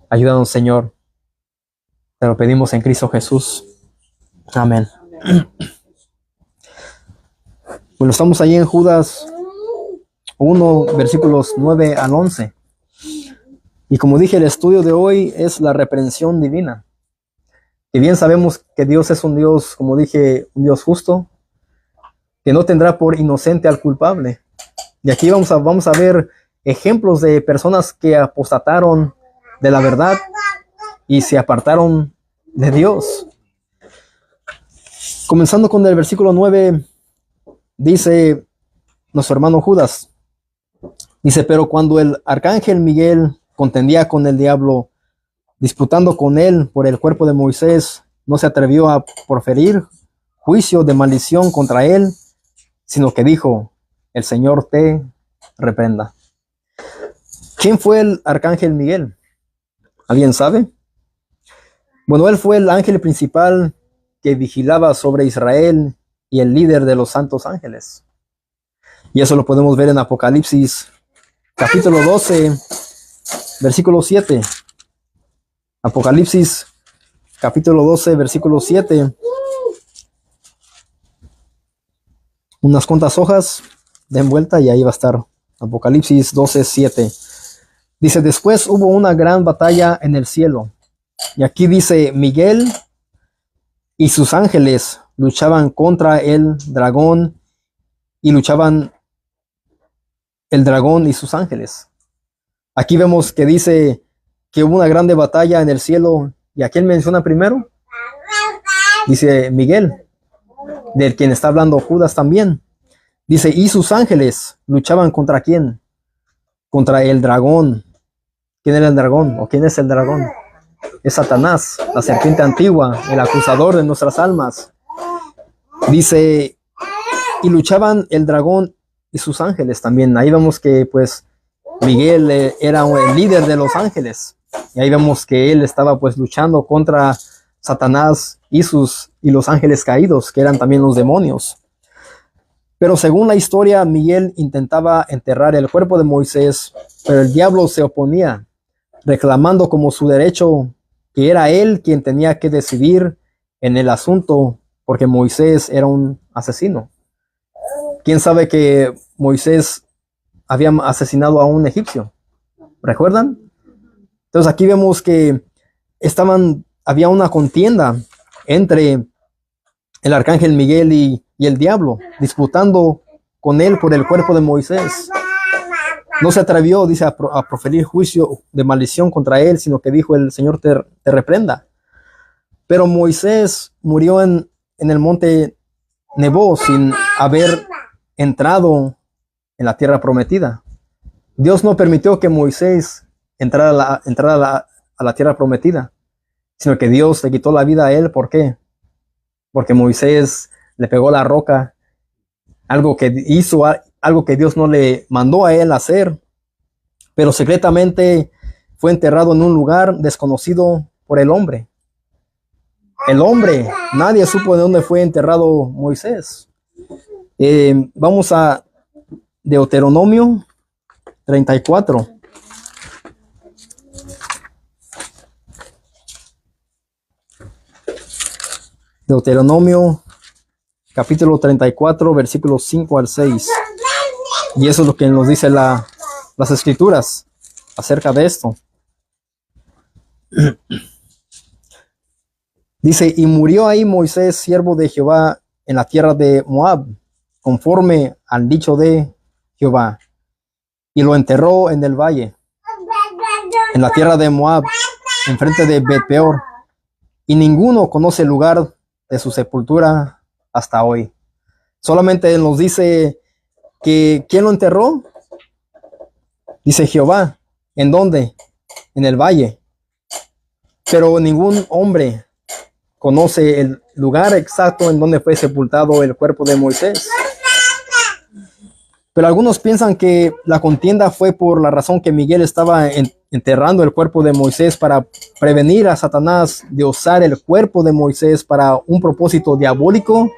Ayúdanos, Señor. Te lo pedimos en Cristo Jesús. Amén. Bueno, estamos ahí en Judas 1, versículos 9 al 11. Y como dije, el estudio de hoy es la reprensión divina. Y bien sabemos que Dios es un Dios, como dije, un Dios justo, que no tendrá por inocente al culpable. Y aquí vamos a ver ejemplos de personas que apostataron de la verdad y se apartaron de Dios. Comenzando con el versículo 9, dice nuestro hermano Judas, dice, pero cuando el arcángel Miguel contendía con el diablo, disputando con él por el cuerpo de Moisés, no se atrevió a proferir juicio de maldición contra él, sino que dijo, el Señor te reprenda. ¿Quién fue el arcángel Miguel? ¿Alguien sabe? Bueno, él fue el ángel principal que vigilaba sobre Israel y el líder de los santos ángeles. Y eso lo podemos ver en Apocalipsis, capítulo 12, versículo 7. Apocalipsis, capítulo 12, versículo 7. Unas cuantas hojas de envuelta y ahí va a estar. Apocalipsis 12, 7. Dice, después hubo una gran batalla en el cielo. Y aquí dice, Miguel y sus ángeles luchaban contra el dragón y luchaban el dragón y sus ángeles. Aquí vemos que dice que hubo una grande batalla en el cielo. ¿Y a quién menciona primero? Dice Miguel, del quien está hablando Judas también. Dice, y sus ángeles luchaban ¿contra quién? Contra el dragón. ¿Quién era el dragón? ¿O quién es el dragón? Es Satanás, la serpiente antigua, el acusador de nuestras almas. Dice, y luchaban el dragón y sus ángeles también. Ahí vemos que pues Miguel era el líder de los ángeles. Y ahí vemos que él estaba pues luchando contra Satanás y los ángeles caídos, que eran también los demonios. Pero según la historia, Miguel intentaba enterrar el cuerpo de Moisés, pero el diablo se oponía, reclamando como su derecho que era él quien tenía que decidir en el asunto, porque Moisés era un asesino. ¿Quién sabe que Moisés había asesinado a un egipcio? ¿Recuerdan? Entonces aquí vemos que había una contienda entre el arcángel Miguel y el diablo, disputando con él por el cuerpo de Moisés. No se atrevió, dice, a proferir juicio de maldición contra él, sino que dijo, el Señor te reprenda. Pero Moisés murió en el monte Nebo sin haber entrado en la tierra prometida. Dios no permitió que Moisés entrara a la tierra prometida, sino que Dios le quitó la vida a él. ¿Por qué? Porque Moisés le pegó la roca, algo que hizo, algo que Dios no le mandó a él hacer, pero secretamente fue enterrado en un lugar desconocido por el hombre. El hombre, nadie supo de dónde fue enterrado Moisés. Vamos a Deuteronomio 34. Deuteronomio capítulo 34, versículos 5 al 6. Y eso es lo que nos dice las escrituras acerca de esto. Dice, y murió ahí Moisés, siervo de Jehová, en la tierra de Moab, conforme al dicho de Jehová, y lo enterró en el valle, en la tierra de Moab, enfrente de Bet-peor, y ninguno conoce el lugar de su sepultura hasta hoy. Solamente nos dice que ¿quién lo enterró? Dice Jehová. ¿En dónde? En el valle. Pero ningún hombre conoce el lugar exacto en donde fue sepultado el cuerpo de Moisés. Pero algunos piensan que la contienda fue por la razón que Miguel estaba enterrando el cuerpo de Moisés para prevenir a Satanás de usar el cuerpo de Moisés para un propósito diabólico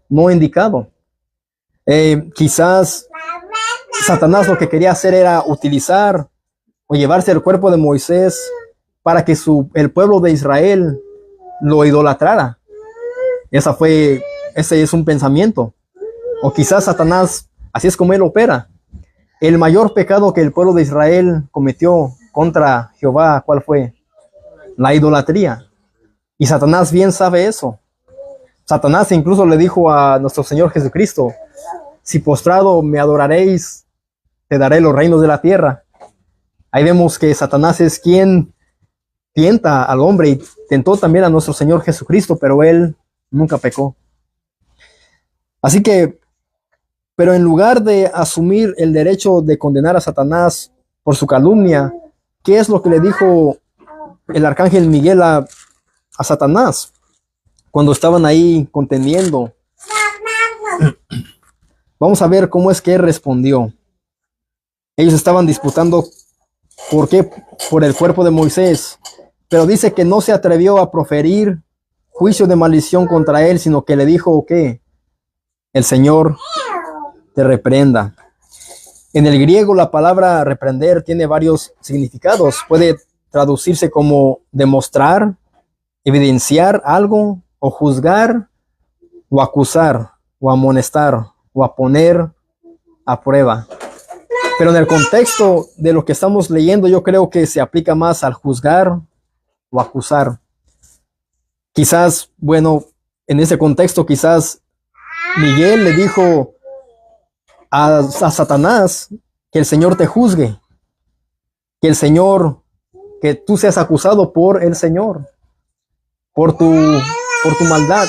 no indicado. Quizás Satanás lo que quería hacer era utilizar o llevarse el cuerpo de Moisés para que el pueblo de Israel lo idolatrara. Ese es un pensamiento. O quizás Satanás, así es como él opera. El mayor pecado que el pueblo de Israel cometió contra Jehová, ¿cuál fue? La idolatría. Y Satanás bien sabe eso. Satanás incluso le dijo a nuestro Señor Jesucristo: si postrado me adoraréis, te daré los reinos de la tierra. Ahí vemos que Satanás es quien tienta al hombre y tentó también a nuestro Señor Jesucristo, pero él nunca pecó. Así que, pero en lugar de asumir el derecho de condenar a Satanás por su calumnia, ¿qué es lo que le dijo el arcángel Miguel a Satanás cuando estaban ahí contendiendo? Vamos a ver cómo es que él respondió. Ellos estaban disputando ¿por qué? Por el cuerpo de Moisés. Pero dice que no se atrevió a proferir juicio de maldición contra él, sino que le dijo que el Señor te reprenda. En el griego la palabra reprender tiene varios significados. Puede traducirse como demostrar, evidenciar algo, o juzgar, o acusar, o amonestar, o a poner a prueba. Pero en el contexto de lo que estamos leyendo, yo creo que se aplica más al juzgar o acusar. Quizás, bueno, en ese contexto, quizás Miguel le dijo a Satanás que el Señor te juzgue, que tú seas acusado por el Señor, por tu maldad,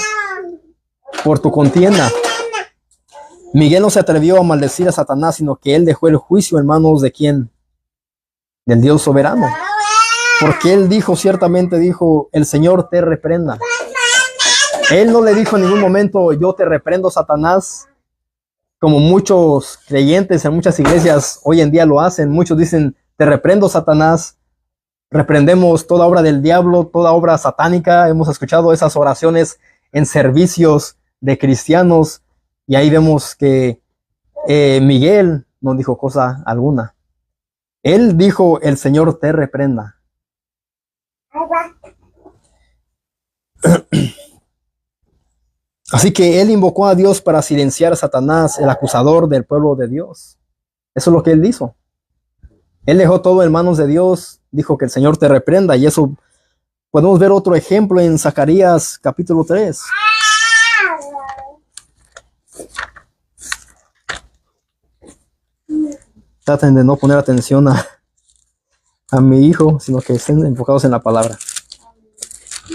por tu contienda. Miguel no se atrevió a maldecir a Satanás, sino que él dejó el juicio en manos de ¿quién? Del Dios soberano. Porque él dijo, ciertamente dijo, el Señor te reprenda. Él no le dijo en ningún momento, yo te reprendo, Satanás, como muchos creyentes en muchas iglesias hoy en día lo hacen. Muchos dicen, te reprendo, Satanás. Reprendemos toda obra del diablo, toda obra satánica. Hemos escuchado esas oraciones en servicios de cristianos. Y ahí vemos que Miguel no dijo cosa alguna. Él dijo, el Señor te reprenda. Así que él invocó a Dios para silenciar a Satanás, el acusador del pueblo de Dios. Eso es lo que él hizo. Él dejó todo en manos de Dios, dijo que el Señor te reprenda. Y eso podemos ver otro ejemplo en Zacarías capítulo 3. Traten de no poner atención a mi hijo, sino que estén enfocados en la palabra.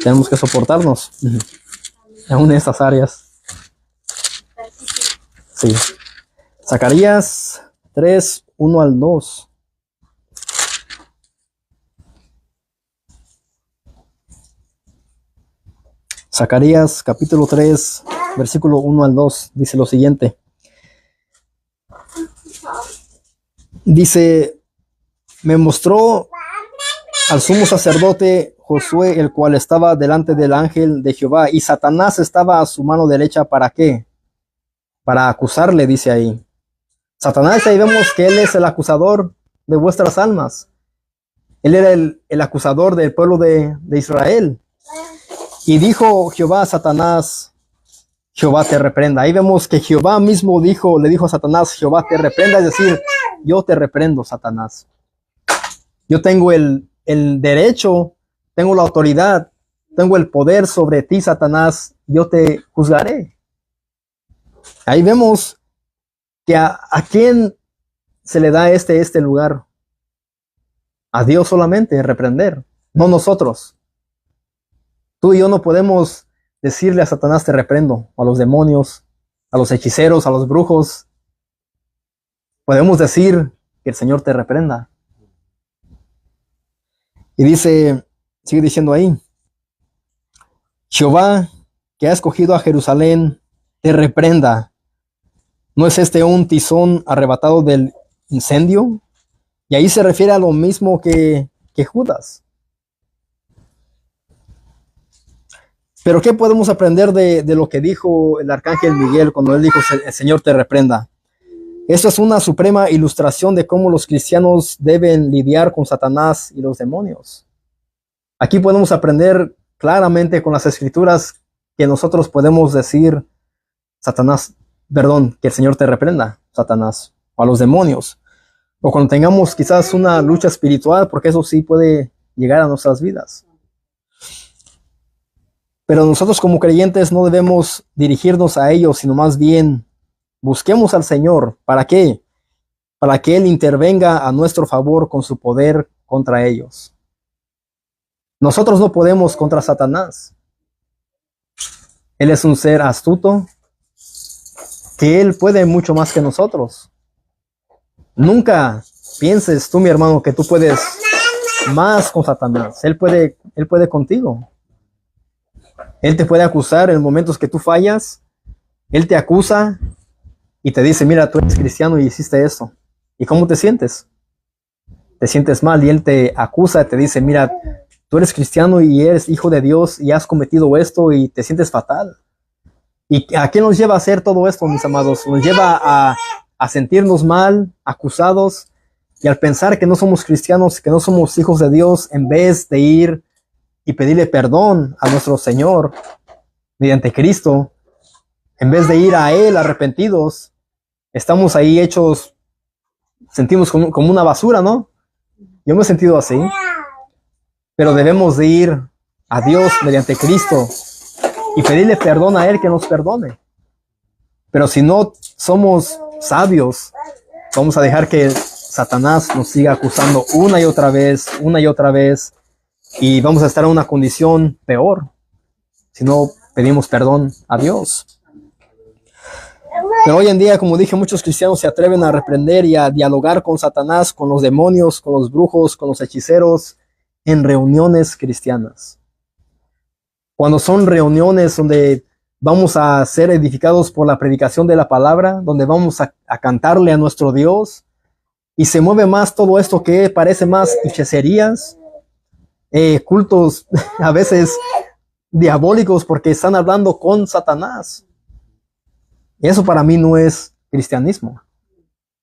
Tenemos que soportarnos, aún en estas áreas. Sí. Zacarías 3, 1 al 2. Zacarías capítulo 3, versículo 1 al 2, dice lo siguiente. Dice, me mostró al sumo sacerdote Josué, el cual estaba delante del ángel de Jehová, y Satanás estaba a su mano derecha. ¿Para qué? Para acusarle, dice ahí. Satanás, ahí vemos que él es el acusador de vuestras almas. Él era el acusador del pueblo de Israel. Y dijo Jehová a Satanás, Jehová te reprenda. Ahí vemos que Jehová mismo le dijo a Satanás, Jehová te reprenda, es decir, yo te reprendo, Satanás. Yo tengo el derecho, tengo la autoridad, tengo el poder sobre ti, Satanás, yo te juzgaré. Ahí vemos que a quién se le da este lugar. A Dios solamente, reprender, no nosotros. Tú y yo no podemos decirle a Satanás te reprendo, o a los demonios, a los hechiceros, a los brujos. Podemos decir que el Señor te reprenda. Y dice, sigue diciendo ahí, Jehová, que ha escogido a Jerusalén, te reprenda. ¿No es este un tizón arrebatado del incendio? Y ahí se refiere a lo mismo que Judas. Pero ¿qué podemos aprender de lo que dijo el arcángel Miguel cuando él dijo, el Señor te reprenda? Esto es una suprema ilustración de cómo los cristianos deben lidiar con Satanás y los demonios. Aquí podemos aprender claramente con las escrituras que nosotros podemos decir, Satanás, perdón, que el Señor te reprenda, Satanás, o a los demonios. O cuando tengamos quizás una lucha espiritual, porque eso sí puede llegar a nuestras vidas. Pero nosotros como creyentes no debemos dirigirnos a ellos, sino más bien busquemos al Señor. ¿Para qué? Para que Él intervenga a nuestro favor con su poder contra ellos. Nosotros no podemos contra Satanás. Él es un ser astuto, que Él puede mucho más que nosotros. Nunca pienses tú, mi hermano, que tú puedes más con Satanás. Él puede contigo. Él te puede acusar en momentos que tú fallas. Él te acusa y te dice, mira, tú eres cristiano y hiciste eso. ¿Y cómo te sientes? Te sientes mal y Él te acusa, te dice, mira, tú eres cristiano y eres hijo de Dios y has cometido esto y te sientes fatal. ¿Y a qué nos lleva a hacer todo esto, mis amados? Nos lleva a sentirnos mal, acusados, y al pensar que no somos cristianos, que no somos hijos de Dios, en vez de ir y pedirle perdón a nuestro Señor mediante Cristo, en vez de ir a Él arrepentidos, estamos ahí hechos, sentimos como una basura, ¿no? Yo me he sentido así, pero debemos de ir a Dios mediante Cristo y pedirle perdón a Él que nos perdone. Pero si no somos sabios, vamos a dejar que Satanás nos siga acusando una y otra vez, y vamos a estar en una condición peor si no pedimos perdón a Dios. Pero hoy en día, como dije, muchos cristianos se atreven a reprender y a dialogar con Satanás, con los demonios, con los brujos, con los hechiceros, en reuniones cristianas. Cuando son reuniones donde vamos a ser edificados por la predicación de la palabra, donde vamos a cantarle a nuestro Dios, y se mueve más todo esto que parece más hechicerías, cultos a veces diabólicos, porque están hablando con Satanás. Eso para mí no es cristianismo.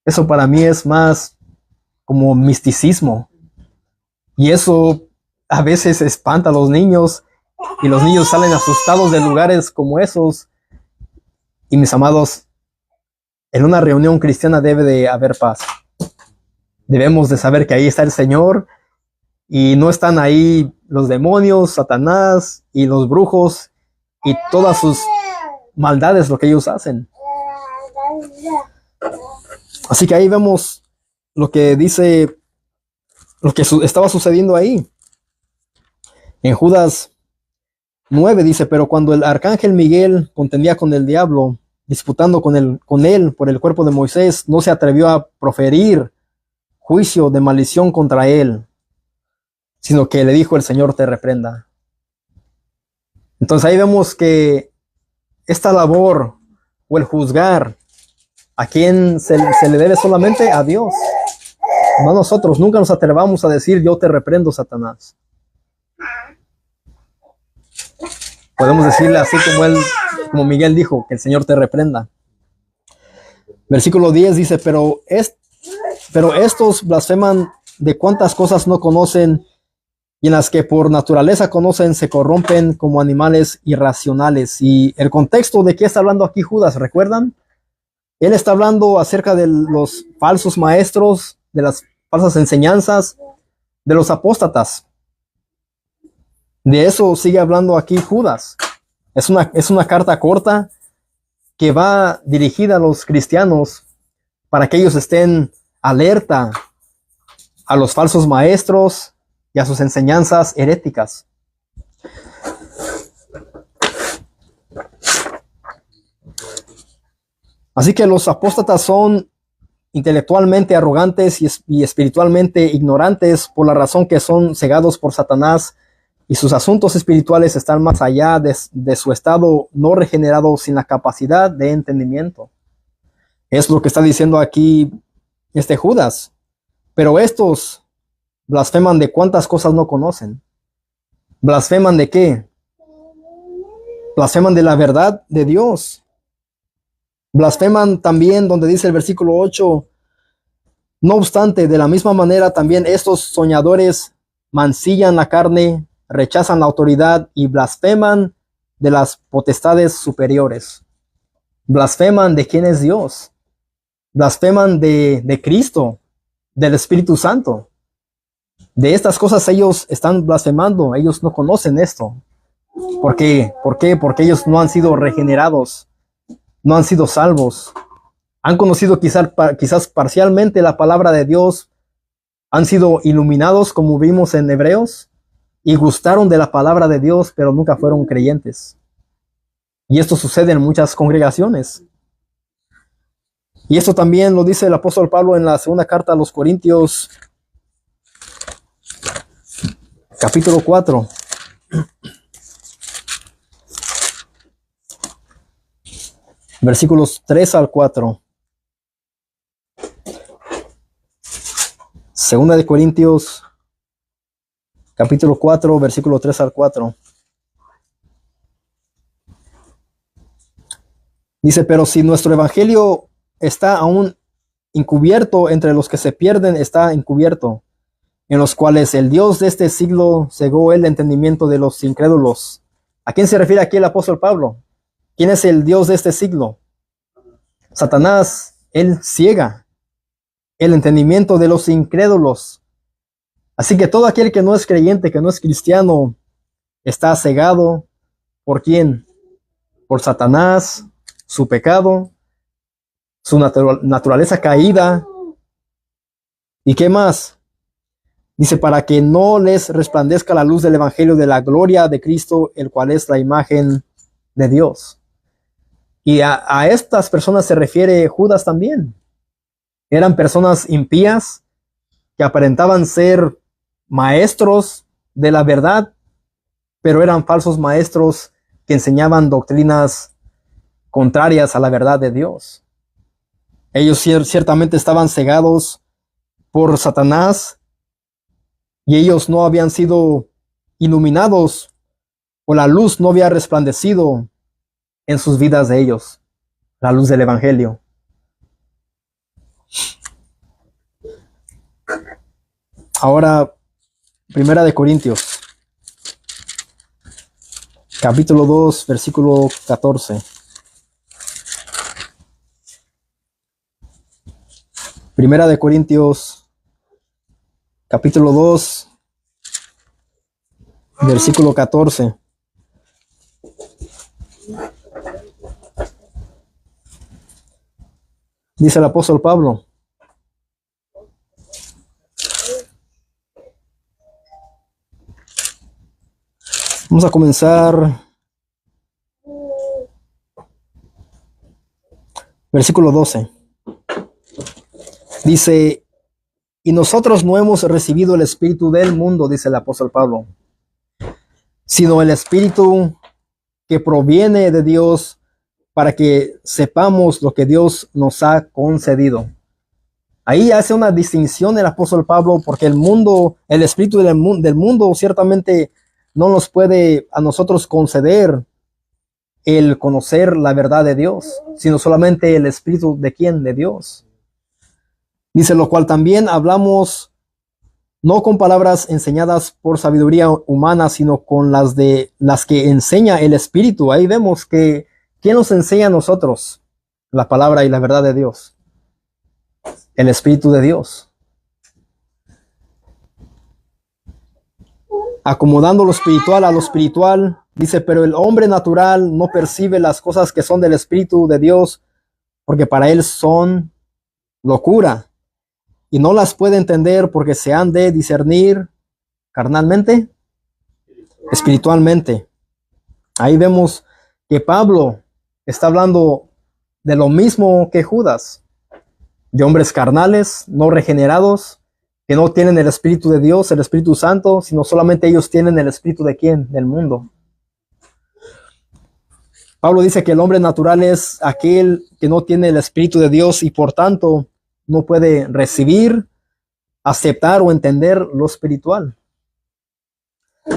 Eso para mí es más como misticismo. Y eso a veces espanta a los niños, y los niños salen asustados de lugares como esos. Y mis amados, en una reunión cristiana debe de haber paz. Debemos de saber que ahí está el Señor y no están ahí los demonios, Satanás y los brujos y todas sus maldades, lo que ellos hacen. Así que ahí vemos lo que dice, lo que estaba sucediendo ahí. En Judas 9 dice, pero cuando el arcángel Miguel contendía con el diablo, disputando con él por el cuerpo de Moisés, no se atrevió a proferir juicio de maldición contra él, sino que le dijo, el Señor te reprenda. Entonces ahí vemos que esta labor o el juzgar, ¿a quién se le debe? Solamente a Dios, no a nosotros. Nunca nos atrevamos a decir, yo te reprendo, Satanás. Podemos decirle así como Miguel dijo, que el Señor te reprenda. Versículo 10 dice, pero estos blasfeman de cuantas cosas no conocen, y en las que por naturaleza conocen se corrompen como animales irracionales. Y el contexto de qué está hablando aquí Judas, ¿recuerdan? Él está hablando acerca de los falsos maestros, de las falsas enseñanzas, de los apóstatas. De eso sigue hablando aquí Judas. Es una carta corta que va dirigida a los cristianos para que ellos estén alerta a los falsos maestros y a sus enseñanzas heréticas. Así que los apóstatas son intelectualmente arrogantes y espiritualmente ignorantes, por la razón que son cegados por Satanás, y sus asuntos espirituales están más allá de su estado no regenerado, sin la capacidad de entendimiento. Es lo que está diciendo aquí Judas. Pero estos blasfeman de cuántas cosas no conocen. ¿Blasfeman de qué? Blasfeman de la verdad de Dios. Blasfeman también donde dice el versículo 8, no obstante, de la misma manera también estos soñadores mancillan la carne, rechazan la autoridad y blasfeman de las potestades superiores. Blasfeman de quién es Dios. Blasfeman de Cristo, del Espíritu Santo. De estas cosas ellos están blasfemando. Ellos no conocen esto. ¿Por qué? ¿Por qué? Porque ellos no han sido regenerados. No han sido salvos. Han conocido quizás parcialmente la palabra de Dios. Han sido iluminados, como vimos en Hebreos, y gustaron de la palabra de Dios, pero nunca fueron creyentes. Y esto sucede en muchas congregaciones. Y esto también lo dice el apóstol Pablo en la segunda carta a los Corintios, capítulo 4. Versículos 3 al 4. Segunda de Corintios, capítulo 4, versículo 3 al 4. Dice, pero si nuestro evangelio está aún encubierto, entre los que se pierden está encubierto, en los cuales el Dios de este siglo cegó el entendimiento de los incrédulos. ¿A quién se refiere aquí el apóstol Pablo? ¿Quién es el Dios de este siglo? Satanás. Él ciega el entendimiento de los incrédulos. Así que todo aquel que no es creyente, que no es cristiano, está cegado. ¿Por quién? Por Satanás, su pecado, su naturaleza caída. ¿Y qué más? Dice, para que no les resplandezca la luz del evangelio de la gloria de Cristo, el cual es la imagen de Dios. Y a estas personas se refiere Judas también. Eran personas impías que aparentaban ser maestros de la verdad, pero eran falsos maestros que enseñaban doctrinas contrarias a la verdad de Dios. Ellos ciertamente estaban cegados por Satanás y ellos no habían sido iluminados, o la luz no había resplandecido en sus vidas de ellos, la luz del evangelio. Ahora, Primera de Corintios, capítulo 2, versículo 14. Primera de Corintios, capítulo 2, versículo 14. Dice el apóstol Pablo: vamos a comenzar versículo 12. Dice, y nosotros no hemos recibido el espíritu del mundo, dice el apóstol Pablo, sino el espíritu que proviene de Dios, para que sepamos lo que Dios nos ha concedido. Ahí hace una distinción el apóstol Pablo, porque el mundo, el espíritu del mundo ciertamente no nos puede a nosotros conceder el conocer la verdad de Dios, sino solamente el espíritu de quién, de Dios. Dice, lo cual también hablamos no con palabras enseñadas por sabiduría humana, sino con las que enseña el espíritu. Ahí vemos que ¿quién nos enseña a nosotros la palabra y la verdad de Dios? El espíritu de Dios. Acomodando lo espiritual a lo espiritual, dice, pero el hombre natural no percibe las cosas que son del espíritu de Dios, porque para él son locura, y no las puede entender, porque se han de discernir carnalmente, espiritualmente. Ahí vemos que Pablo está hablando de lo mismo que Judas, de hombres carnales, no regenerados, que no tienen el Espíritu de Dios, el Espíritu Santo, sino solamente ellos tienen el Espíritu de ¿quién? Del mundo. Pablo dice que el hombre natural es aquel que no tiene el Espíritu de Dios y por tanto no puede recibir, aceptar o entender lo espiritual.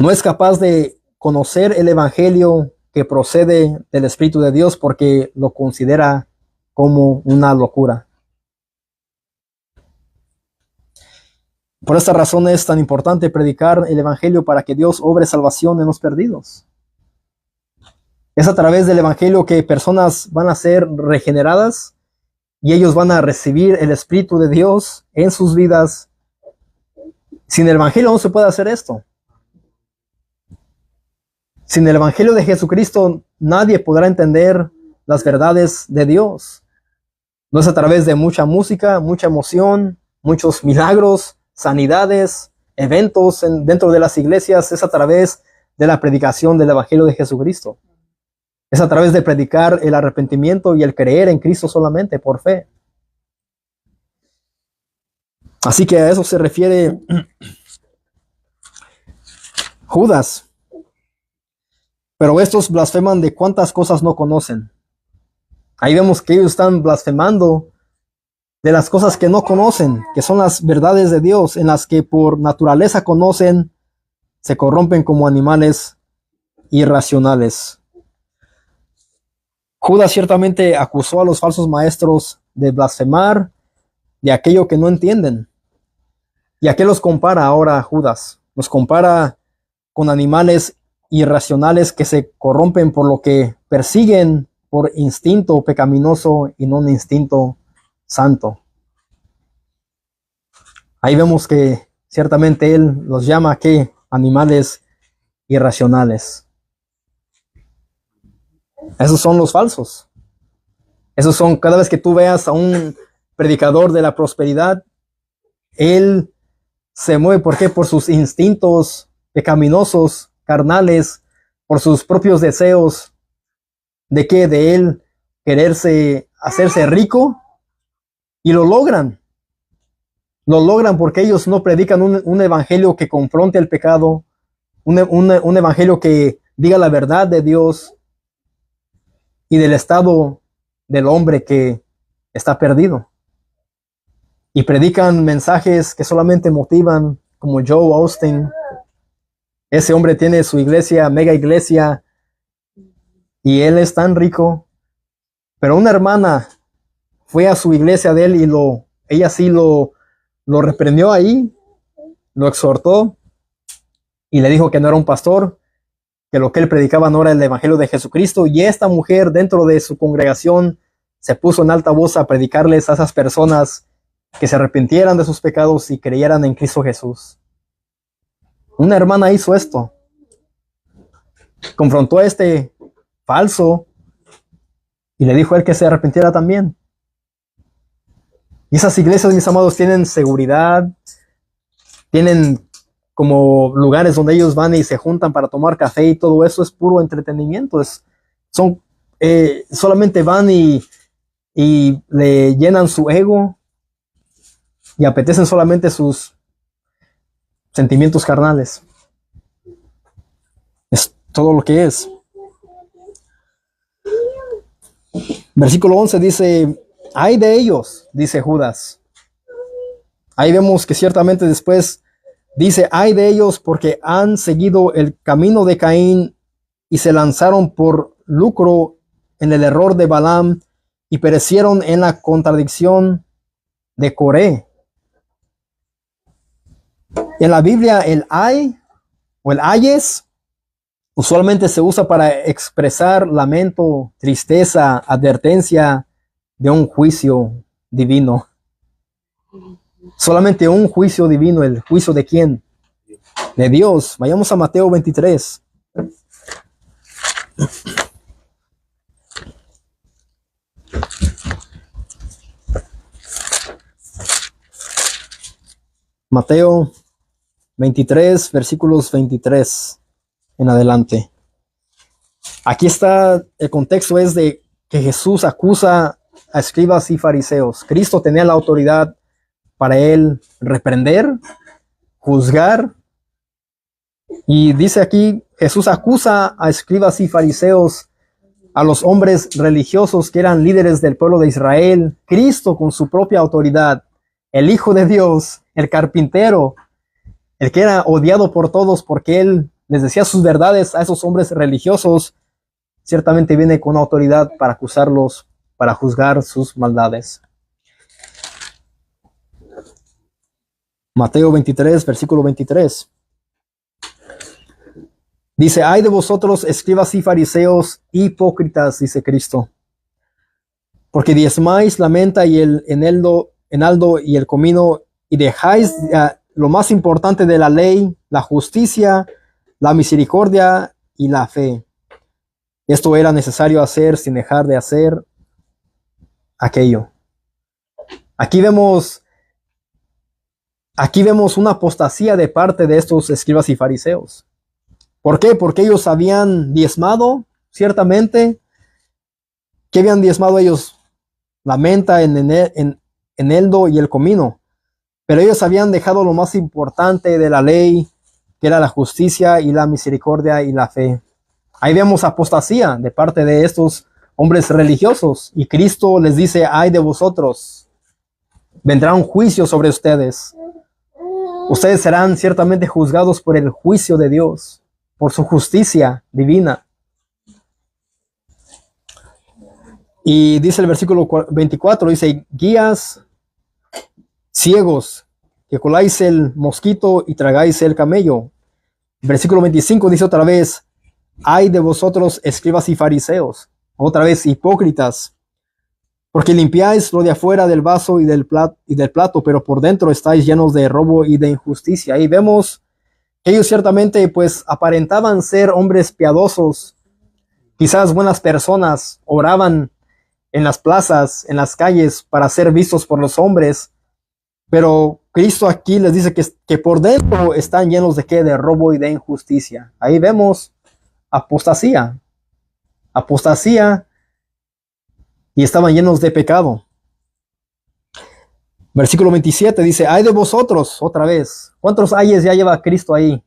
No es capaz de conocer el evangelio que procede del Espíritu de Dios porque lo considera como una locura. Por esta razón es tan importante predicar el Evangelio para que Dios obre salvación en los perdidos. Es a través del Evangelio que personas van a ser regeneradas y ellos van a recibir el Espíritu de Dios en sus vidas. Sin el Evangelio no se puede hacer esto. Sin el Evangelio de Jesucristo nadie podrá entender las verdades de Dios. No es a través de mucha música, mucha emoción, muchos milagros, sanidades, eventos dentro de las iglesias. Es a través de la predicación del Evangelio de Jesucristo. Es a través de predicar el arrepentimiento y el creer en Cristo solamente por fe. Así que a eso se refiere Judas. Pero estos blasfeman de cuántas cosas no conocen. Ahí vemos que ellos están blasfemando de las cosas que no conocen, que son las verdades de Dios, en las que por naturaleza conocen, se corrompen como animales irracionales. Judas ciertamente acusó a los falsos maestros de blasfemar de aquello que no entienden. ¿Y a qué los compara ahora Judas? Los compara con animales irracionales que se corrompen por lo que persiguen por instinto pecaminoso y no un instinto santo. Ahí vemos que ciertamente él los llama ¿qué? Animales irracionales. Esos son los falsos. Esos son, cada vez que tú veas a un predicador de la prosperidad, él se mueve, ¿por qué? Por sus instintos pecaminosos, carnales, por sus propios deseos. ¿De qué? De él quererse, hacerse rico, y lo logran. Lo logran porque ellos no predican un evangelio que confronte el pecado, un evangelio que diga la verdad de Dios y del estado del hombre que está perdido. Y predican mensajes que solamente motivan, como Joe Austin. Ese hombre tiene su iglesia, mega iglesia, y él es tan rico. Pero una hermana fue a su iglesia de él y ella sí lo reprendió ahí, lo exhortó y le dijo que no era un pastor, que lo que él predicaba no era el evangelio de Jesucristo. Y esta mujer dentro de su congregación se puso en alta voz a predicarles a esas personas que se arrepintieran de sus pecados y creyeran en Cristo Jesús. Una hermana hizo esto. Confrontó a este falso y le dijo a él que se arrepintiera también. Y esas iglesias, mis amados, tienen seguridad, tienen como lugares donde ellos van y se juntan para tomar café, y todo eso es puro entretenimiento. Solamente van y le llenan su ego y apetecen solamente sus sentimientos carnales. Es todo lo que es. Versículo 11 dice: ay de ellos, dice Judas. Ahí vemos que ciertamente después dice: ay de ellos, porque han seguido el camino de Caín y se lanzaron por lucro en el error de Balaam y perecieron en la contradicción de Coré. En la Biblia el ay o el ayes usualmente se usa para expresar lamento, tristeza, advertencia de un juicio divino. Solamente un juicio divino. ¿El juicio de quién? De Dios. Vayamos a Mateo 23. Mateo 23, versículos 23 en adelante. Aquí está, el contexto es de que Jesús acusa a escribas y fariseos. Cristo tenía la autoridad para él reprender, juzgar. Y dice aquí, Jesús acusa a escribas y fariseos, a los hombres religiosos que eran líderes del pueblo de Israel. Cristo con su propia autoridad, el Hijo de Dios, el carpintero, el que era odiado por todos porque él les decía sus verdades a esos hombres religiosos, ciertamente viene con autoridad para acusarlos, para juzgar sus maldades. Mateo 23, versículo 23. Dice, ay de vosotros, escribas y fariseos, hipócritas, dice Cristo, porque diezmáis la menta y el enaldo y el comino, y dejáis lo más importante de la ley, la justicia, la misericordia y la fe. Esto era necesario hacer sin dejar de hacer aquello. Aquí vemos una apostasía de parte de estos escribas y fariseos. ¿Por qué? Porque ellos habían diezmado, ciertamente. ¿Qué habían diezmado ellos? La menta, eneldo y el comino. Pero ellos habían dejado lo más importante de la ley, que era la justicia y la misericordia y la fe. Ahí vemos apostasía de parte de estos hombres religiosos. Y Cristo les dice, ay de vosotros, vendrá un juicio sobre ustedes. Ustedes serán ciertamente juzgados por el juicio de Dios, por su justicia divina. Y dice el versículo 24, dice, guías ciegos, que coláis el mosquito y tragáis el camello. Versículo 25 dice otra vez, ay de vosotros, escribas y fariseos, otra vez hipócritas, porque limpiáis lo de afuera del vaso y del plato, pero por dentro estáis llenos de robo y de injusticia. Y vemos que ellos ciertamente pues aparentaban ser hombres piadosos, quizás buenas personas, oraban en las plazas, en las calles, para ser vistos por los hombres, pero Cristo aquí les dice que por dentro están llenos de ¿qué? De robo y de injusticia. Ahí vemos apostasía, y estaban llenos de pecado. Versículo 27 dice, ay de vosotros, otra vez. ¿Cuántos ayes ya lleva Cristo ahí?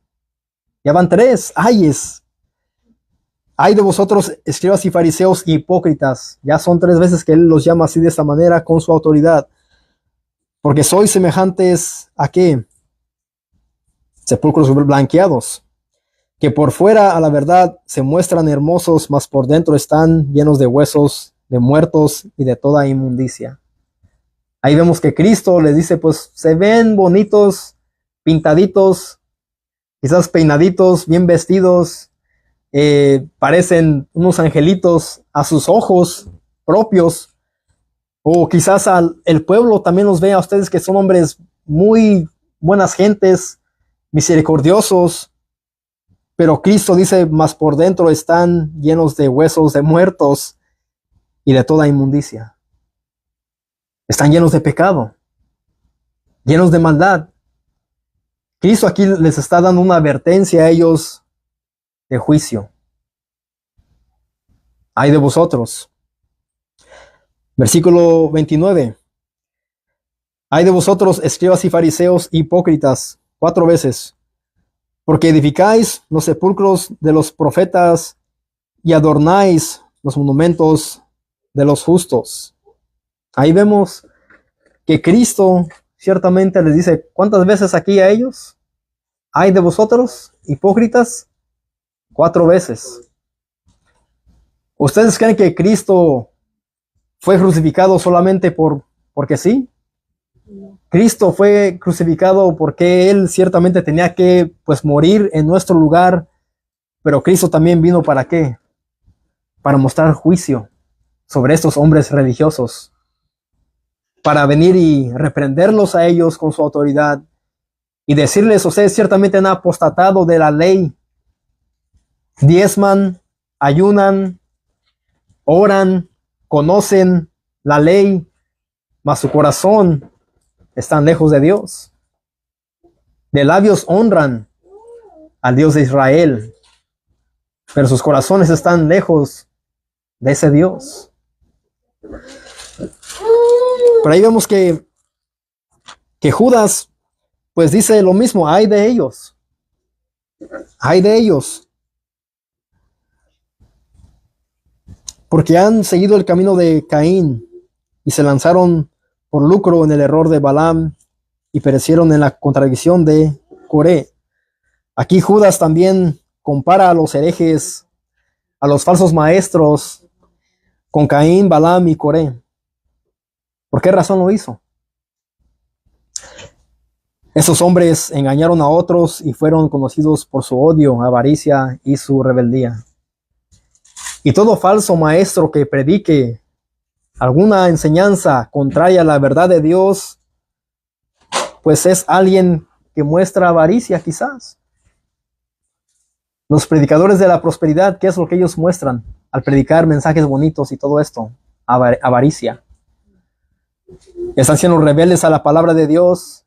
Ya van 3 ayes. Ay de vosotros, escribas y fariseos hipócritas. Ya son 3 veces que él los llama así de esta manera con su autoridad. Porque sois semejantes a ¿qué? Sepulcros blanqueados, que por fuera a la verdad se muestran hermosos, mas por dentro están llenos de huesos, de muertos y de toda inmundicia. Ahí vemos que Cristo les dice, pues se ven bonitos, pintaditos, quizás peinaditos, bien vestidos, parecen unos angelitos a sus ojos propios, o quizás el pueblo también los ve a ustedes que son hombres muy buenas gentes, misericordiosos, pero Cristo dice, mas por dentro están llenos de huesos de muertos y de toda inmundicia. Están llenos de pecado, llenos de maldad. Cristo aquí les está dando una advertencia a ellos de juicio. Ay de vosotros. Versículo 29. Ay de vosotros, escribas y fariseos hipócritas, 4 veces, porque edificáis los sepulcros de los profetas y adornáis los monumentos de los justos. Ahí vemos que Cristo ciertamente les dice, ¿cuántas veces aquí a ellos? Ay de vosotros, hipócritas, 4 veces. ¿Ustedes creen que Cristo fue crucificado solamente porque sí? Cristo fue crucificado porque Él ciertamente tenía que pues morir en nuestro lugar, pero Cristo también vino ¿para qué? Para mostrar juicio sobre estos hombres religiosos, para venir y reprenderlos a ellos con su autoridad y decirles, ustedes ciertamente han apostatado de la ley, diezman, ayunan, oran, conocen la ley, mas su corazón están lejos de Dios. De labios honran al Dios de Israel, pero sus corazones están lejos de ese Dios. Pero ahí vemos que Judas pues dice lo mismo, ay de ellos, porque han seguido el camino de Caín y se lanzaron por lucro en el error de Balaam y perecieron en la contradicción de Coré. Aquí Judas también compara a los herejes, a los falsos maestros, con Caín, Balaam y Coré. ¿Por qué razón lo hizo? Esos hombres engañaron a otros y fueron conocidos por su odio, avaricia y su rebeldía. Y todo falso maestro que predique alguna enseñanza contraria a la verdad de Dios, pues es alguien que muestra avaricia quizás. Los predicadores de la prosperidad, ¿qué es lo que ellos muestran al predicar mensajes bonitos y todo esto? Avaricia. Están siendo rebeldes a la palabra de Dios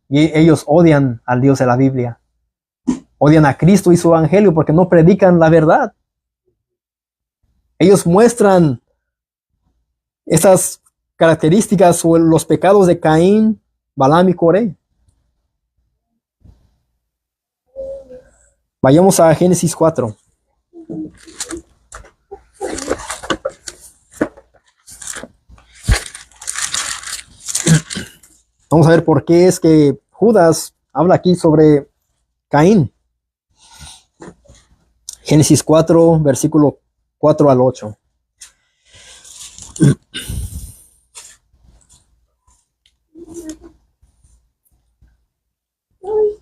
y ellos odian al Dios de la Biblia. Odian a Cristo y su evangelio porque no predican la verdad. Ellos muestran estas características o los pecados de Caín, Balaam y Coré. Vayamos a Génesis 4. Vamos a ver por qué es que Judas habla aquí sobre Caín. Génesis 4, versículo 4 al 8.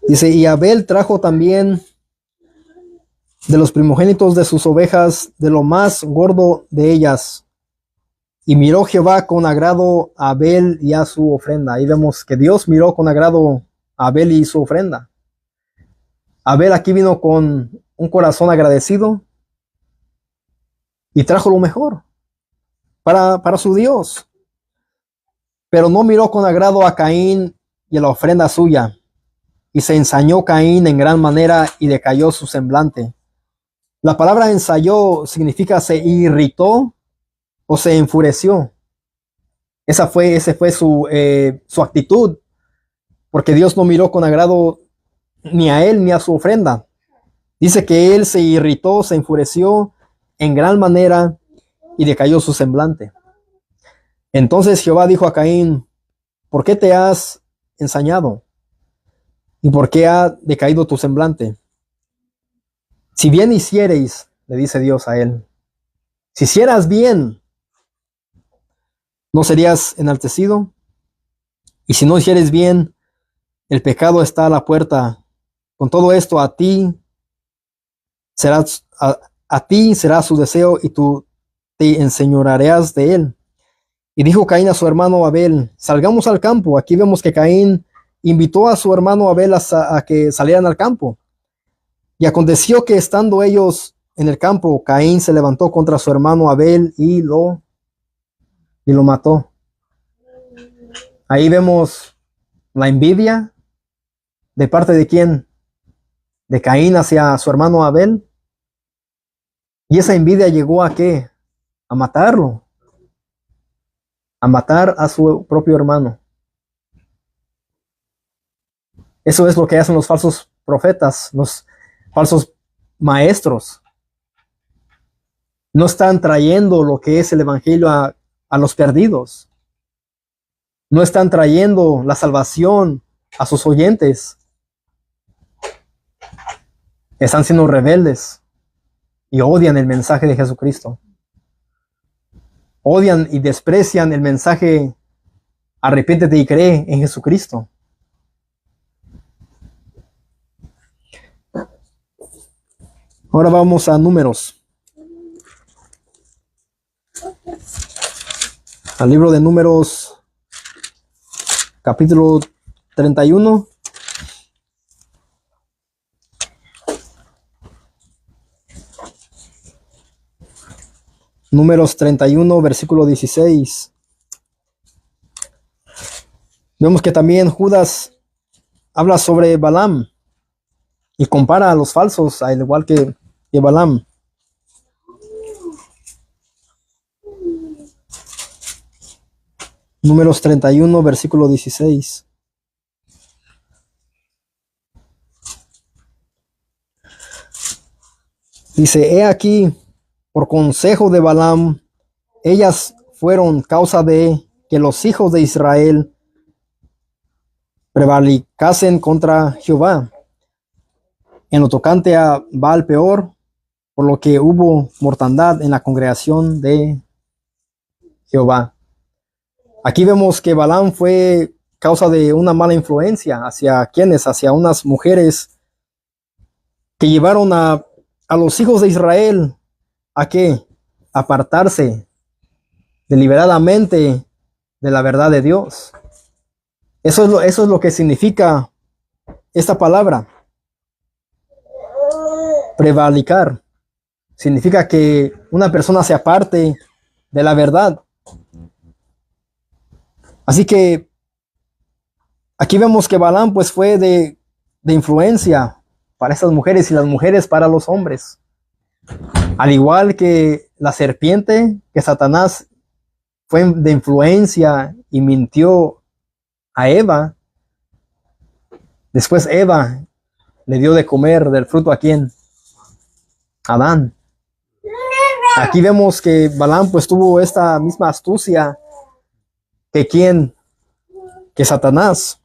Dice, y Abel trajo también de los primogénitos de sus ovejas, de lo más gordo de ellas. Y miró Jehová con agrado a Abel y a su ofrenda. Ahí vemos que Dios miró con agrado a Abel y su ofrenda. Abel aquí vino con un corazón agradecido y trajo lo mejor para su Dios. Pero no miró con agrado a Caín y a la ofrenda suya. Y se ensañó Caín en gran manera y decayó su semblante. La palabra ensayó significa se irritó o se enfureció. Ese fue su actitud, porque Dios no miró con agrado ni a él ni a su ofrenda. Dice que él se irritó, se enfureció en gran manera y decayó su semblante. Entonces Jehová dijo a Caín, ¿por qué te has ensañado? ¿Y por qué ha decaído tu semblante? Si bien hiciereis, le dice Dios a él, si hicieras bien, ¿no serías enaltecido? Y si no hicieres bien, el pecado está a la puerta. Con todo esto a ti será su deseo y tú te enseñorearás de él. Y dijo Caín a su hermano Abel, salgamos al campo. Aquí vemos que Caín invitó a su hermano Abel a que salieran al campo. Y aconteció que estando ellos en el campo, Caín se levantó contra su hermano Abel y lo mató. Ahí vemos la envidia de parte de quién, de Caín hacia su hermano Abel. Y esa envidia llegó a qué, a matarlo, a matar a su propio hermano. Eso es lo que hacen los falsos profetas, los falsos maestros. No están trayendo lo que es el evangelio a los perdidos. No están trayendo la salvación a sus oyentes. Están siendo rebeldes y odian el mensaje de Jesucristo. Odian y desprecian el mensaje arrepiéntete y cree en Jesucristo. Ahora vamos a Números. Al libro de Números, capítulo 31. Números 31, versículo 16. Vemos que también Judas habla sobre Balaam y compara a los falsos, al igual que Balaam. Números 31, versículo 16. Dice, he aquí, por consejo de Balaam, ellas fueron causa de que los hijos de Israel prevaricasen contra Jehová. En lo tocante a Baal peor, por lo que hubo mortandad en la congregación de Jehová. Aquí vemos que Balaam fue causa de una mala influencia hacia quienes, hacia unas mujeres que llevaron a los hijos de Israel a qué? Apartarse deliberadamente de la verdad de Dios. Eso es lo que significa esta palabra. Prevaricar. Significa que una persona se aparte de la verdad. Así que aquí vemos que Balaam pues fue de influencia para estas mujeres y las mujeres para los hombres. Al igual que la serpiente, que Satanás fue de influencia y mintió a Eva. Después Eva le dio de comer del fruto a quién? Adán. Aquí vemos que Balaam pues tuvo esta misma astucia que quién, que Satanás.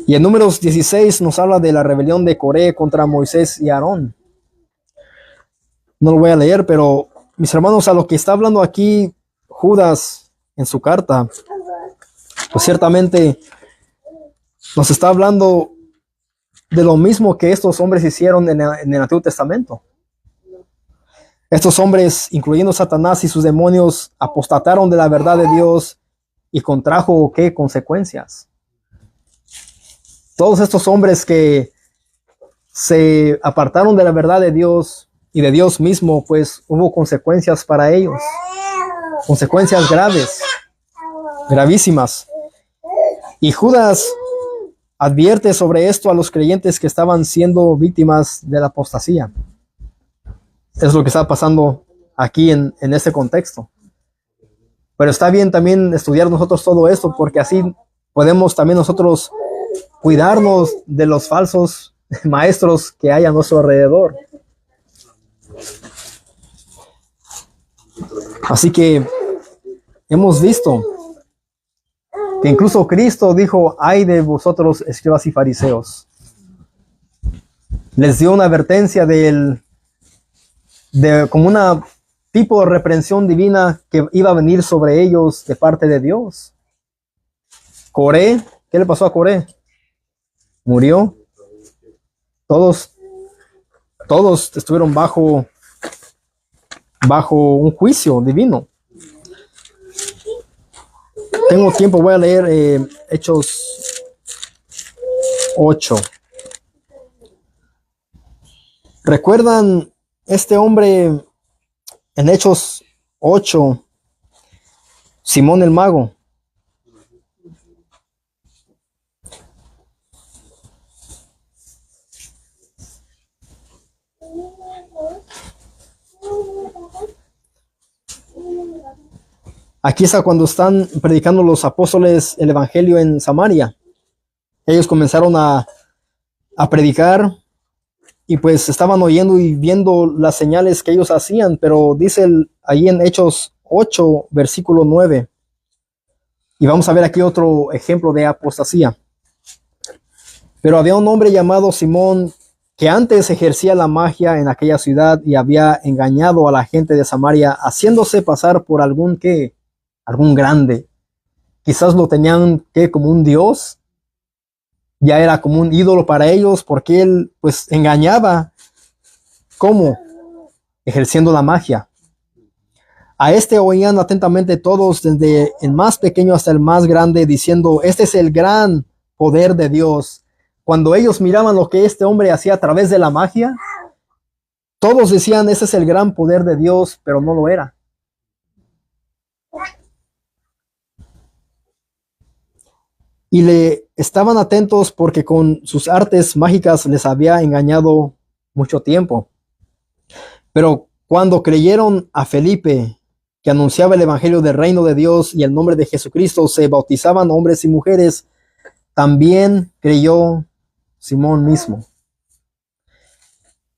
Y en Números 16 nos habla de la rebelión de Coré contra Moisés y Aarón. No lo voy a leer, pero mis hermanos, a lo que está hablando aquí Judas en su carta, pues ciertamente nos está hablando de lo mismo que estos hombres hicieron en el Antiguo Testamento. Estos hombres, incluyendo Satanás y sus demonios, apostataron de la verdad de Dios y contrajo ¿qué? Consecuencias. Todos estos hombres que se apartaron de la verdad de Dios y de Dios mismo, pues hubo consecuencias para ellos. Consecuencias graves, gravísimas. Y Judas advierte sobre esto a los creyentes que estaban siendo víctimas de la apostasía. Es lo que está pasando aquí en este contexto. Pero está bien también estudiar nosotros todo esto, porque así podemos también nosotros cuidarnos de los falsos maestros que hay a nuestro alrededor. Así que hemos visto que incluso Cristo dijo: ay de vosotros, escribas y fariseos. Les dio una advertencia de como una tipo de reprensión divina que iba a venir sobre ellos de parte de Dios. Coré, ¿qué le pasó a Coré? Murió. Todos estuvieron bajo un juicio divino. Tengo tiempo, voy a leer Hechos 8. ¿Recuerdan este hombre en Hechos 8? Simón el mago. Aquí está cuando están predicando los apóstoles el evangelio en Samaria. Ellos comenzaron a predicar y pues estaban oyendo y viendo las señales que ellos hacían, pero dice ahí en Hechos 8, versículo 9. Y vamos a ver aquí otro ejemplo de apostasía. Pero había un hombre llamado Simón que antes ejercía la magia en aquella ciudad y había engañado a la gente de Samaria, haciéndose pasar por algún grande. Quizás lo tenían como un dios. Ya era como un ídolo para ellos, porque él pues engañaba. ¿Cómo? Ejerciendo la magia. A este oían atentamente todos, desde el más pequeño hasta el más grande, diciendo: este es el gran poder de Dios. Cuando ellos miraban lo que este hombre hacía a través de la magia, todos decían: ese es el gran poder de Dios, pero no lo era. Y le estaban atentos porque con sus artes mágicas les había engañado mucho tiempo. Pero cuando creyeron a Felipe, que anunciaba el evangelio del reino de Dios y el nombre de Jesucristo, se bautizaban hombres y mujeres. También creyó Simón mismo.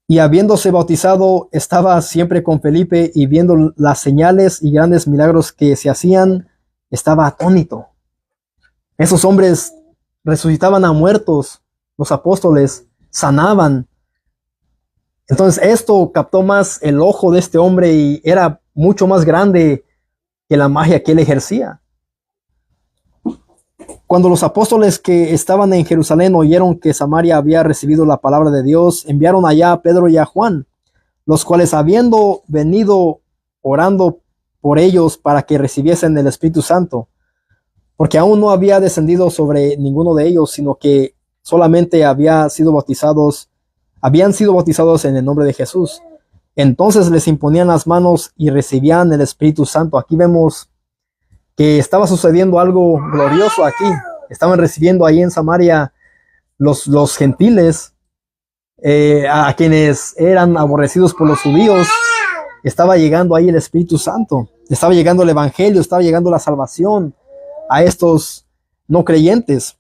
Y habiéndose bautizado, estaba siempre con Felipe, y viendo las señales y grandes milagros que se hacían, estaba atónito. Esos hombres resucitaban a muertos, los apóstoles sanaban. Entonces esto captó más el ojo de este hombre y era mucho más grande que la magia que él ejercía. Cuando los apóstoles que estaban en Jerusalén oyeron que Samaria había recibido la palabra de Dios, enviaron allá a Pedro y a Juan, los cuales habiendo venido orando por ellos para que recibiesen el Espíritu Santo, porque aún no había descendido sobre ninguno de ellos, sino que solamente habían sido bautizados en el nombre de Jesús. Entonces les imponían las manos y recibían el Espíritu Santo. Aquí vemos que estaba sucediendo algo glorioso aquí. Estaban recibiendo ahí en Samaria los gentiles, a quienes eran aborrecidos por los judíos. Estaba llegando ahí el Espíritu Santo, estaba llegando el Evangelio, estaba llegando la salvación a estos no creyentes.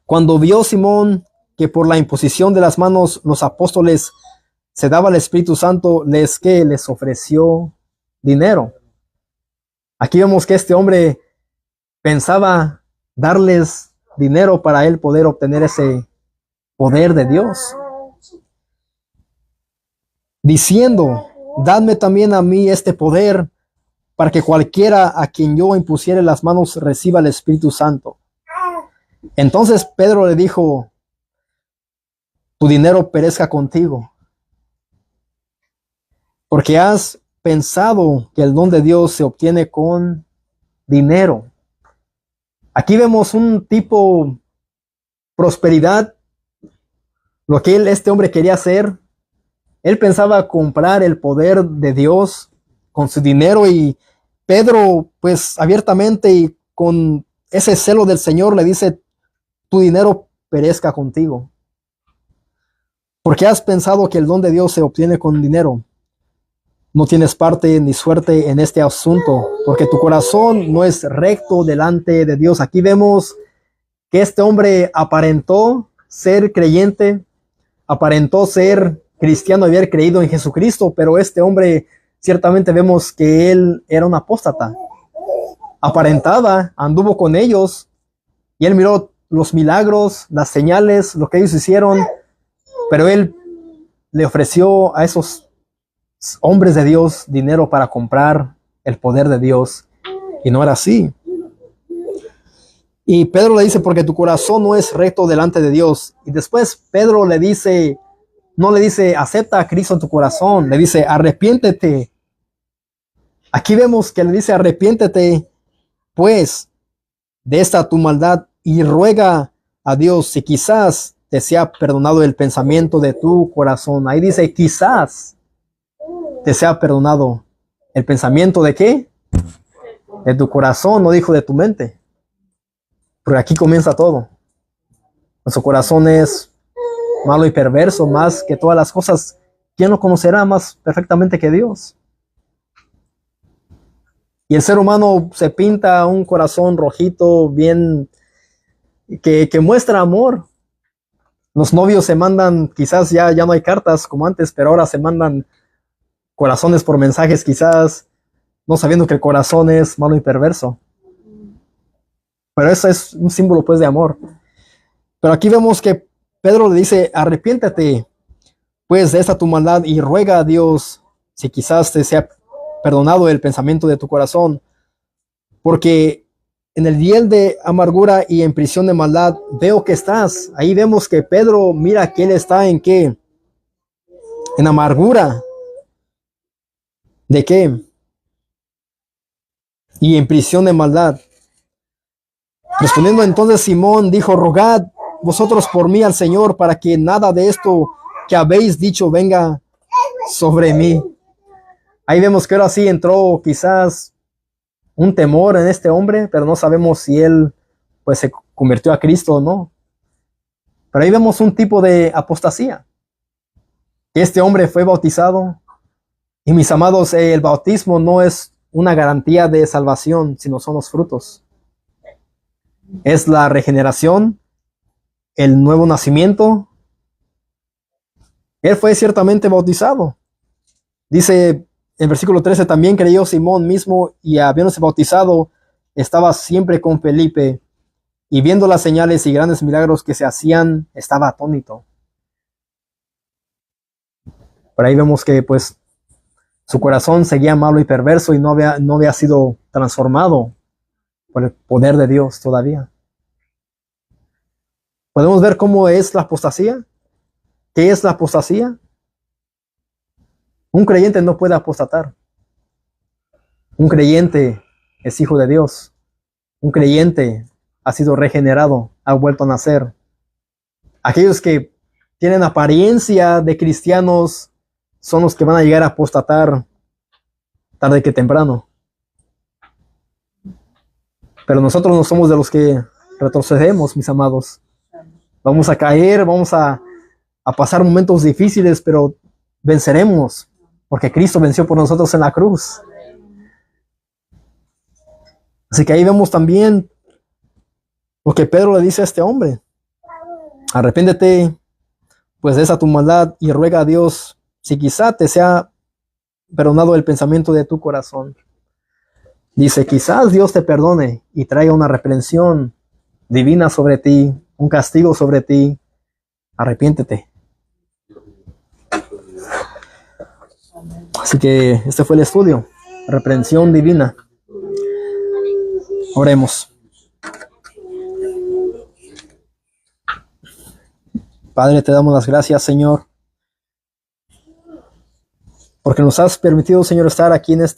Cuando vio Simón que por la imposición de las manos los apóstoles se daba el Espíritu Santo, les ofreció dinero. Aquí vemos que este hombre pensaba darles dinero para él poder obtener ese poder de Dios, diciendo: dadme también a mí este poder, para que cualquiera a quien yo impusiere las manos reciba el Espíritu Santo. Entonces Pedro le dijo: tu dinero perezca contigo, porque has pensado que el don de Dios se obtiene con dinero. Aquí vemos un tipo prosperidad, lo que este hombre quería hacer. Él pensaba comprar el poder de Dios con su dinero, y Pedro, pues abiertamente y con ese celo del Señor, le dice: tu dinero perezca contigo, porque has pensado que el don de Dios se obtiene con dinero. No tienes parte ni suerte en este asunto, porque tu corazón no es recto delante de Dios. Aquí vemos que este hombre aparentó ser creyente, aparentó ser cristiano, haber creído en Jesucristo, pero este hombre ciertamente vemos que él era un apóstata. Aparentaba, anduvo con ellos, y él miró los milagros, las señales, lo que ellos hicieron, pero él le ofreció a esos hombres de Dios dinero para comprar el poder de Dios, y no era así. Y Pedro le dice: porque tu corazón no es recto delante de Dios. Y después Pedro le dice, no le dice acepta a Cristo en tu corazón, le dice arrepiéntete. Aquí vemos que le dice: arrepiéntete pues de esta tu maldad y ruega a Dios si quizás te sea perdonado el pensamiento de tu corazón. Ahí dice quizás te sea perdonado el pensamiento de ¿qué? De tu corazón, no dijo de tu mente. Porque aquí comienza todo. Nuestro corazón es malo y perverso, más que todas las cosas. ¿Quién lo conocerá más perfectamente que Dios? Y el ser humano se pinta un corazón rojito, bien, que muestra amor. Los novios se mandan, quizás ya no hay cartas como antes, pero ahora se mandan corazones por mensajes, quizás, no sabiendo que el corazón es malo y perverso. Pero eso es un símbolo pues de amor. Pero aquí vemos que Pedro le dice: arrepiéntate pues de esta tu maldad y ruega a Dios si quizás te sea perdonado el pensamiento de tu corazón, porque en el hiel de amargura y en prisión de maldad veo que estás. Ahí vemos que Pedro mira que él está en qué, en amargura. ¿De qué? Y en prisión de maldad. Respondiendo entonces Simón dijo: rogad vosotros por mí al Señor, para que nada de esto que habéis dicho venga sobre mí. Ahí vemos que ahora sí entró quizás un temor en este hombre, pero no sabemos si él pues se convirtió a Cristo o no. Pero ahí vemos un tipo de apostasía. Este hombre fue bautizado, y mis amados, el bautismo no es una garantía de salvación, sino son los frutos. Es la regeneración, el nuevo nacimiento. Él fue ciertamente bautizado. Dice en versículo 13: también creyó Simón mismo, y habiéndose bautizado, estaba siempre con Felipe, y viendo las señales y grandes milagros que se hacían, estaba atónito. Por ahí vemos que pues su corazón seguía malo y perverso, y no había sido transformado por el poder de Dios todavía. Podemos ver cómo es la apostasía. ¿Qué es la apostasía? Un creyente no puede apostatar. Un creyente es hijo de Dios. Un creyente ha sido regenerado, ha vuelto a nacer. Aquellos que tienen apariencia de cristianos son los que van a llegar a apostatar tarde que temprano. Pero nosotros no somos de los que retrocedemos, mis amados. Vamos a caer, vamos a pasar momentos difíciles, pero venceremos, porque Cristo venció por nosotros en la cruz. Así que ahí vemos también lo que Pedro le dice a este hombre. Arrepiéntete, pues de esa tu maldad, y ruega a Dios si quizá te sea perdonado el pensamiento de tu corazón. Dice, quizás Dios te perdone y traiga una reprensión divina sobre ti, un castigo sobre ti. Arrepiéntete. Así que este fue el estudio, reprensión divina. Oremos. Padre, te damos las gracias, Señor, porque nos has permitido, Señor, estar aquí en este